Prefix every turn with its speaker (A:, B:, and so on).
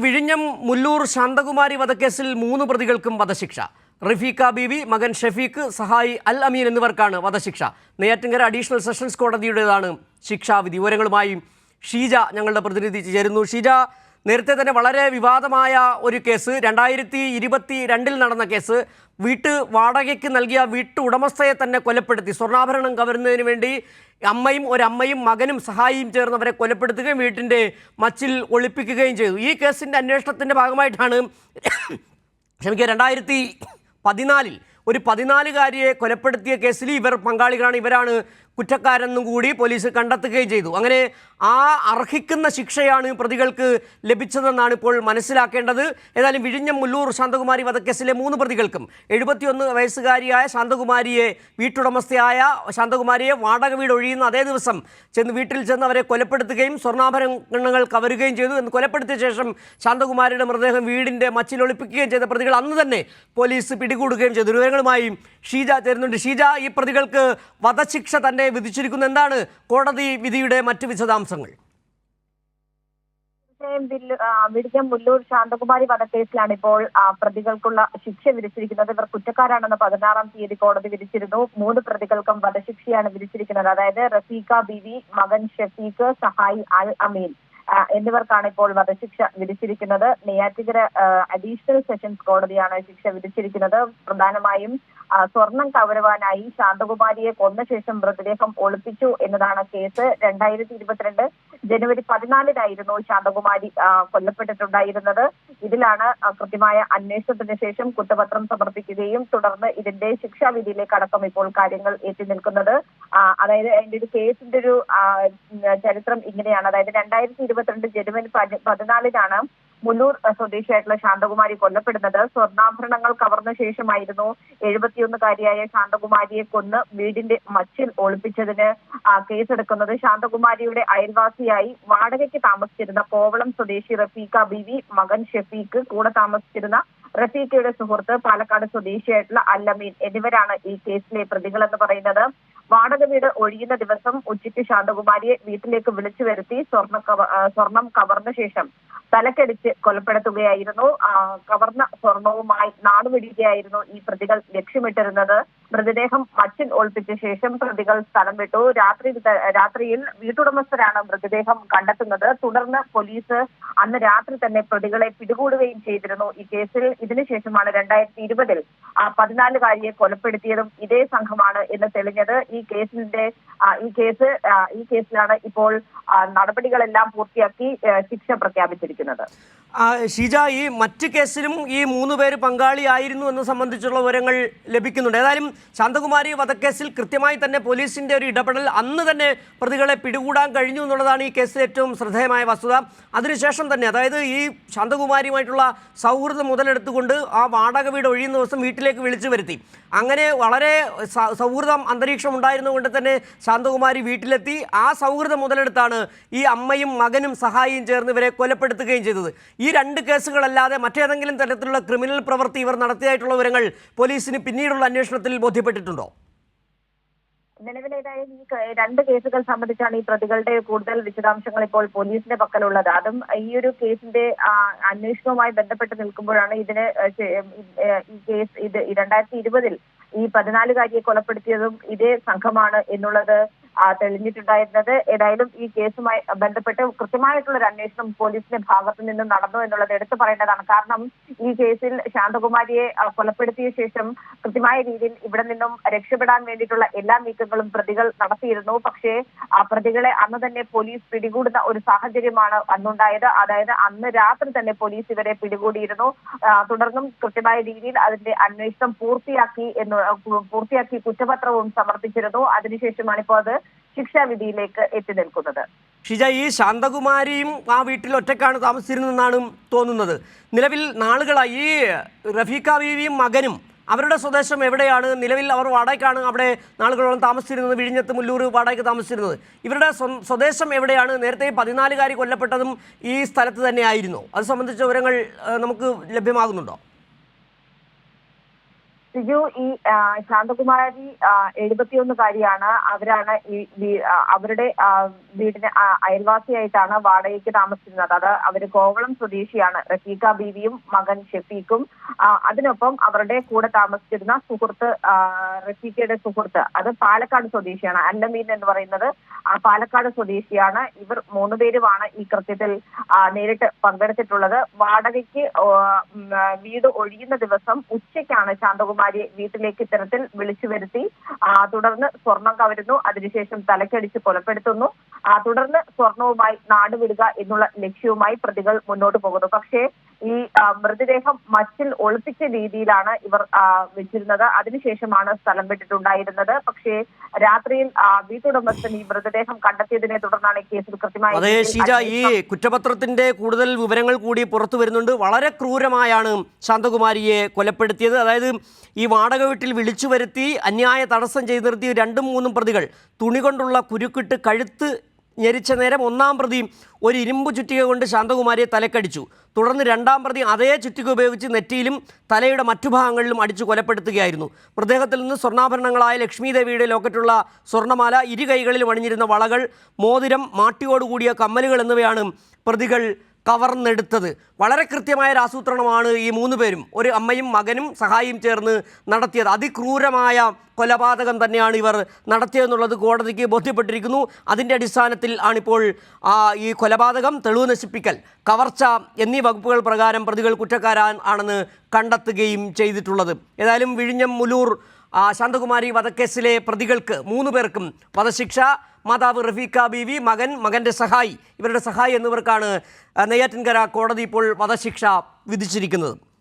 A: വിഴിഞ്ഞം മുല്ലൂർ ശാന്തകുമാരി വധക്കേസിൽ 3 പ്രതികൾക്കും വധശിക്ഷ. റഫീഖ ബീവി, മകൻ ഷഫീഖ്, സഹായി അൽ അമീൻ എന്നിവർക്കാണ് വധശിക്ഷ. നെയ്യാറ്റിൻകര അഡീഷണൽ സെഷൻസ് കോടതിയുടേതാണ് ശിക്ഷാവിധി. വിവരങ്ങളുമായി ഷീജ ഞങ്ങളുടെ പ്രതിനിധി ചേരുന്നു. ഷീജ, നേരത്തെ തന്നെ വളരെ വിവാദമായ ഒരു കേസ്, 2022 നടന്ന കേസ്. വീട്ട് വാടകയ്ക്ക് നൽകിയ വീട്ടു ഉടമസ്ഥയെ തന്നെ കൊലപ്പെടുത്തി. സ്വർണ്ണാഭരണം കവരുന്നതിന് വേണ്ടി ഒരമ്മയും മകനും സഹായിയും ചേർന്നവരെ കൊലപ്പെടുത്തുകയും വീട്ടിൻ്റെ മച്ചിൽ ഒളിപ്പിക്കുകയും ചെയ്തു. ഈ കേസിൻ്റെ അന്വേഷണത്തിൻ്റെ ഭാഗമായിട്ടാണ് 2014 ഒരു 14-കാരിയെ കൊലപ്പെടുത്തിയ കേസിൽ ഇവർ പങ്കാളികളാണ്, ഇവരാണ് കുറ്റക്കാരെന്നും കൂടി പോലീസ് കണ്ടെത്തുകയും ചെയ്തു. അങ്ങനെ ആ അർഹിക്കുന്ന ശിക്ഷയാണ് പ്രതികൾക്ക് ലഭിച്ചതെന്നാണ് ഇപ്പോൾ മനസ്സിലാക്കേണ്ടത്. ഏതായാലും വിഴിഞ്ഞം മുല്ലൂർ ശാന്തകുമാരി വധക്കേസിലെ 3 പ്രതികൾക്കും 71 വയസ്സുകാരിയായ ശാന്തകുമാരിയെ, വീട്ടുടമസ്ഥയായ ശാന്തകുമാരിയെ വാടക വീട് ഒഴിയുന്ന അതേ ദിവസം വീട്ടിൽ ചെന്ന് അവരെ കൊലപ്പെടുത്തുകയും സ്വർണ്ണാഭരണങ്ങൾ കവരുകയും ചെയ്തു. എന്ന് കൊലപ്പെടുത്തിയ ശേഷം ശാന്തകുമാരിയുടെ മൃതദേഹം വീടിൻ്റെ മച്ചിലൊളിപ്പിക്കുകയും ചെയ്ത പ്രതികൾ അന്ന് തന്നെ പോലീസ് പിടികൂടുകയും ചെയ്തു. വിവരങ്ങളുമായി ഷീജ ചേരുന്നുണ്ട്. ഷീജ, ഈ പ്രതികൾക്ക് വധശിക്ഷ തന്നെ വിധിച്ചിരിക്കുന്നു. എന്താണ് കോടതി വിധിയുടെ മറ്റ് വിശദാംശങ്ങൾ?
B: വിഴിഞ്ഞം മുല്ലൂർ ശാന്തകുമാരി വധക്കേസിലാണ് ഇപ്പോൾ പ്രതികൾക്കുള്ള ശിക്ഷ വിധിച്ചിരിക്കുന്നത്. ഇവർ കുറ്റക്കാരാണെന്ന് 16-ാം തീയതി കോടതി വിധിച്ചിരുന്നു. 3 പ്രതികൾക്കും വധശിക്ഷയാണ് വിധിച്ചിരിക്കുന്നത്. അതായത് റഫീഖ ബീവി, മകൻ ഷഫീഖ്, സഹായി അൽ അമീൻ എന്നിവർക്കാണ് ഇപ്പോൾ വധശിക്ഷ വിധിച്ചിരിക്കുന്നത്. നെയ്യാറ്റിൻകര അഡീഷണൽ സെഷൻസ് കോടതിയാണ് ശിക്ഷ വിധിച്ചിരിക്കുന്നത്. പ്രധാനമായും സ്വർണം കവരുവാനായി ശാന്തകുമാരിയെ കൊന്ന ശേഷം മൃതദേഹം ഒളിപ്പിച്ചു എന്നതാണ് കേസ്. 2022 ജനുവരി 14-നായിരുന്നു ശാന്തകുമാരി കൊല്ലപ്പെട്ടിട്ടുണ്ടായിരുന്നത്. ഇതിലാണ് കൃത്യമായ അന്വേഷണത്തിന് ശേഷം കുറ്റപത്രം സമർപ്പിക്കുകയും തുടർന്ന് ഇതിന്റെ ശിക്ഷാവിധിയിലേക്ക് അടക്കം ഇപ്പോൾ കാര്യങ്ങൾ എത്തി നിൽക്കുന്നത്. അതായത് അതിന്റെ ഒരു കേസിന്റെ ഒരു ചരിത്രം ഇങ്ങനെയാണ്. അതായത് 2022 ജനുവരി 14-നാണ് മുല്ലൂർ സ്വദേശിയായിട്ടുള്ള ശാന്തകുമാരി കൊല്ലപ്പെടുന്നത്. സ്വർണ്ണാഭരണങ്ങൾ കവർന്ന ശേഷമായിരുന്നു 71-കാരിയായ ശാന്തകുമാരിയെ കൊന്ന് വീടിന്റെ മച്ചിൽ ഒളിപ്പിച്ചതിന് കേസെടുക്കുന്നത്. ശാന്തകുമാരിയുടെ അയൽവാസിയായി വാടകയ്ക്ക് താമസിച്ചിരുന്ന കോവളം സ്വദേശി റഫീഖ ബീവി, മകൻ ഷഫീഖ്, കൂടെ താമസിച്ചിരുന്ന റഫീഖയുടെ സുഹൃത്ത് പാലക്കാട് സ്വദേശിയായിട്ടുള്ള അൽ അമീൻ എന്നിവരാണ് ഈ കേസിലെ പ്രതികൾ എന്ന് പറയുന്നത്. വാടക വീട് ഒഴിയുന്ന ദിവസം ഉച്ചയ്ക്ക് ശാന്തകുമാരിയെ വീട്ടിലേക്ക് വിളിച്ചു വരുത്തി സ്വർണം കവർന്ന ശേഷം തലക്കടിച്ച് കൊലപ്പെടുത്തുകയായിരുന്നു. കവർന്ന സ്വർണവുമായി നാടുവിടുകയായിരുന്നു ഈ പ്രതികൾ ലക്ഷ്യമിട്ടിരുന്നത്. മൃതദേഹം മച്ചിൽ ഒളിപ്പിച്ച ശേഷം പ്രതികൾ സ്ഥലം വിട്ടു. രാത്രിയിൽ വീട്ടുടമസ്ഥരാണ് മൃതദേഹം കണ്ടെത്തുന്നത്. തുടർന്ന് പോലീസ് അന്ന് രാത്രി തന്നെ പ്രതികളെ പിടികൂടുകയും ചെയ്തിരുന്നു. ഈ കേസിൽ ഇതിനുശേഷമാണ് 2020 14-കാരിയെ കൊലപ്പെടുത്തിയതും ഇതേ സംഘമാണ് എന്ന് തെളിഞ്ഞത്. ഈ കേസിലാണ് ഇപ്പോൾ നടപടികളെല്ലാം പൂർത്തിയാക്കി ശിക്ഷ പ്രഖ്യാപിച്ചിരിക്കുന്നത്.
A: ഷീജ, ഈ മറ്റ് കേസിലും ഈ 3 പേര് പങ്കാളിയായിരുന്നു എന്ന് സംബന്ധിച്ചുള്ള വിവരങ്ങൾ ലഭിക്കുന്നുണ്ട്. ഏതായാലും ശാന്തകുമാരി വധക്കേസിൽ കൃത്യമായി തന്നെ പോലീസിൻ്റെ ഒരു ഇടപെടൽ അന്ന് തന്നെ പ്രതികളെ പിടികൂടാൻ കഴിഞ്ഞു എന്നുള്ളതാണ് ഈ കേസിൽ ഏറ്റവും ശ്രദ്ധേയമായ വസ്തുത. അതിനുശേഷം തന്നെ, അതായത് ഈ ശാന്തകുമാരിയുമായിട്ടുള്ള സൗഹൃദം മുതലെടുത്തുകൊണ്ട് ആ വാടക വീട് ഒഴിയുന്ന ദിവസം വീട്ടിലേക്ക് വിളിച്ചു വരുത്തി. അങ്ങനെ വളരെ സൗഹൃദം അന്തരീക്ഷം ഉണ്ടായിരുന്നുകൊണ്ട് തന്നെ ശാന്തകുമാരി വീട്ടിലെത്തി. ആ സൗഹൃദം മുതലെടുത്താണ് ഈ അമ്മയും മകനും സഹായിയും ചേർന്ന് ഇവരെ കൊലപ്പെടുത്തുകയും ചെയ്തത്. ഈ 2 കേസുകളല്ലാതെ മറ്റേതെങ്കിലും തരത്തിലുള്ള ക്രിമിനൽ പ്രവൃത്തി ഇവർ നടത്തിയതായിട്ടുള്ള വിവരങ്ങൾ പോലീസിന് പിന്നീടുള്ള അന്വേഷണത്തിൽ ബോധ്യപ്പെട്ടിട്ടുണ്ടോ?
B: നിലവിലേതായാലും ഈ 2 കേസുകൾ സംബന്ധിച്ചാണ് ഈ പ്രതികളുടെ കൂടുതൽ വിശദാംശങ്ങൾ ഇപ്പോൾ പോലീസിന്റെ പക്കലുള്ളത്. അതും ഈ ഒരു കേസിന്റെ അന്വേഷണവുമായി ബന്ധപ്പെട്ട് നിൽക്കുമ്പോഴാണ് ഈ കേസ് 2020 ഈ 14-കാരിയെ കൊലപ്പെടുത്തിയതും ഇതേ സംഘമാണ് എന്നുള്ളത് തെളിഞ്ഞിട്ടുണ്ടായിരുന്നത്. ഏതായാലും ഈ കേസുമായി ബന്ധപ്പെട്ട് കൃത്യമായിട്ടുള്ള ഒരു അന്വേഷണം പോലീസിന്റെ ഭാഗത്തു നിന്നും നടന്നു എന്നുള്ളത് എടുത്തു പറയേണ്ടതാണ്. കാരണം ഈ കേസിൽ ശാന്തകുമാരിയെ കൊലപ്പെടുത്തിയ ശേഷം കൃത്യമായ രീതിയിൽ ഇവിടെ നിന്നും രക്ഷപ്പെടാൻ വേണ്ടിയിട്ടുള്ള എല്ലാ നീക്കങ്ങളും പ്രതികൾ നടത്തിയിരുന്നു. പക്ഷേ ആ പ്രതികളെ അന്ന് തന്നെ പോലീസ് പിടികൂടുന്ന ഒരു സാഹചര്യമാണ് അന്നുണ്ടായത്. അതായത് അന്ന് രാത്രി തന്നെ പോലീസ് ഇവരെ പിടികൂടിയിരുന്നു. തുടർന്നും കൃത്യമായ രീതിയിൽ അതിന്റെ അന്വേഷണം പൂർത്തിയാക്കി കുറ്റപത്രവും സമർപ്പിച്ചിരുന്നു. അതിനുശേഷമാണ് ഇപ്പോൾ അത് ശിക്ഷാവിധിയിലേക്ക് എത്തി നിൽക്കുന്നത്.
A: ഷിജ, ഈ ശാന്തകുമാരിയും ആ വീട്ടിൽ ഒറ്റയ്ക്കാണ് താമസിച്ചിരുന്നതെന്നാണ് തോന്നുന്നത്. നിലവിൽ നാളുകളായി ഈ റഫീഖ ബീവിയും മകനും അവരുടെ സ്വദേശം എവിടെയാണ്? നിലവിൽ അവർ വാടകയ്ക്കാണ് അവിടെ നാളുകളോളം താമസിച്ചിരുന്നത്, വിഴിഞ്ഞത്ത് മുല്ലൂർ വാടകയ്ക്ക് താമസിച്ചിരുന്നത്. ഇവരുടെ സ്വദേശം എവിടെയാണ്? നേരത്തെ 14-കാരി കൊല്ലപ്പെട്ടതും ഈ സ്ഥലത്ത് തന്നെയായിരുന്നു. അത് സംബന്ധിച്ച വിവരങ്ങൾ നമുക്ക് ലഭ്യമാകുന്നുണ്ടോ?
B: സിജു, ഈ ശാന്തകുമാരി 71-കാരിയാണ്. അവരാണ് അവരുടെ വീടിന് അയൽവാസിയായിട്ടാണ് വാടകയ്ക്ക് താമസിക്കുന്നത്. അത് അവര് കോവളം സ്വദേശിയാണ്. റഫീഖ ബീവിയും മകൻ ഷെഫീഖും, അതിനൊപ്പം അവരുടെ കൂടെ താമസിച്ചിരുന്ന സുഹൃത്ത്, റഫീഖയുടെ സുഹൃത്ത്, അത് പാലക്കാട് സ്വദേശിയാണ്. അല്ലമീൻ എന്ന് പറയുന്നത് പാലക്കാട് സ്വദേശിയാണ്. ഇവർ 3 പേരുമാണ് ഈ കൃത്യത്തിൽ നേരിട്ട് പങ്കെടുത്തിട്ടുള്ളത്. വാടകയ്ക്ക് വീട് ഒഴിയുന്ന ദിവസം ഉച്ചയ്ക്കാണ് ശാന്തകുമാരിയെ വീട്ടിലേക്ക് ഇത്തരത്തിൽ വിളിച്ചു വരുത്തി. തുടർന്ന് സ്വർണം കവരുന്നു. അതിനുശേഷം തലക്കടിച്ച് കൊലപ്പെടുത്തുന്നു. തുടർന്ന് സ്വർണവുമായി നാടുവിടുക എന്നുള്ള ലക്ഷ്യവുമായി പ്രതികൾ മുന്നോട്ട് പോകുന്നു. പക്ഷേ ഈ മൃതദേഹം മച്ചിൽ ഒളിപ്പിച്ച രീതിയിലാണ് ഇവർ വെച്ചിരുന്നത്. അതിനുശേഷമാണ് സ്ഥലം വിട്ടിട്ടുണ്ടായിരുന്നത്. പക്ഷേ രാത്രിയിൽ വീട്ടുടമസ്ഥൻ ഈ മൃതദേഹം കണ്ടെത്തിയതിനെ തുടർന്നാണ് കേസിൽ കൃത്യമായി.
A: അതെ ഷീജ, ഈ കുറ്റപത്രത്തിന്റെ കൂടുതൽ വിവരങ്ങൾ കൂടി പുറത്തു വരുന്നുണ്ട്. വളരെ ക്രൂരമായാണ് ശാന്തകുമാരിയെ കൊലപ്പെടുത്തിയത്. അതായത് ഈ വാടക വീട്ടിൽ വിളിച്ചു വരുത്തി അന്യായ തടസ്സം ചെയ്ത് നിർത്തിയ 2-3 പ്രതികൾ തുണി കൊണ്ടുള്ള കുരുക്കിട്ട് കഴുത്ത് ഞെരിച്ച നേരം 1-ാം പ്രതി ഒരു ഇരുമ്പ് ചുറ്റിക കൊണ്ട് ശാന്തകുമാരിയെ തലക്കടിച്ചു. തുടർന്ന് 2-ാം പ്രതി അതേ ചുറ്റിക ഉപയോഗിച്ച് നെറ്റിയിലും തലയുടെ മറ്റു ഭാഗങ്ങളിലും അടിച്ചു കൊലപ്പെടുത്തുകയായിരുന്നു. മൃതദേഹത്തിൽ നിന്ന് സ്വർണ്ണാഭരണങ്ങളായ ലക്ഷ്മി ദേവിയുടെ ലോക്കറ്റുള്ള സ്വർണ്ണമാല, 2 കൈകളിലും അണിഞ്ഞിരുന്ന വളകൾ, മോതിരം, മാട്ടിയോടുകൂടിയ കമ്മലുകൾ എന്നിവയാണ് പ്രതികൾ കവർന്നെടുത്തത്. വളരെ കൃത്യമായ ഒരു ആസൂത്രണമാണ് ഈ 3 പേരും, ഒരു അമ്മയും മകനും സഹായിയും ചേർന്ന് നടത്തിയത്. അതിക്രൂരമായ കൊലപാതകം തന്നെയാണ് ഇവർ നടത്തിയതെന്നുള്ളത് കോടതിക്ക് ബോധ്യപ്പെട്ടിരിക്കുന്നു. അതിൻ്റെ അടിസ്ഥാനത്തിൽ ആണിപ്പോൾ ഈ കൊലപാതകം, തെളിവ് നശിപ്പിക്കൽ, കവർച്ച എന്നീ വകുപ്പുകൾ പ്രകാരം പ്രതികൾ കുറ്റക്കാരാണെന്ന് കണ്ടെത്തുകയും ചെയ്തിട്ടുള്ളത്. ഏതായാലും വിഴിഞ്ഞം മുലൂർ ശാന്തകുമാരി വധക്കേസിലെ പ്രതികൾക്ക് 3 പേർക്കും വധശിക്ഷ. മാതാവ് റഫീഖ ബീവി, മകൻ്റെ സഹായി, ഇവരുടെ സഹായി എന്നിവർക്കാണ് നെയ്യാറ്റിൻകര കോടതി ഇപ്പോൾ വധശിക്ഷ വിധിച്ചിരിക്കുന്നത്.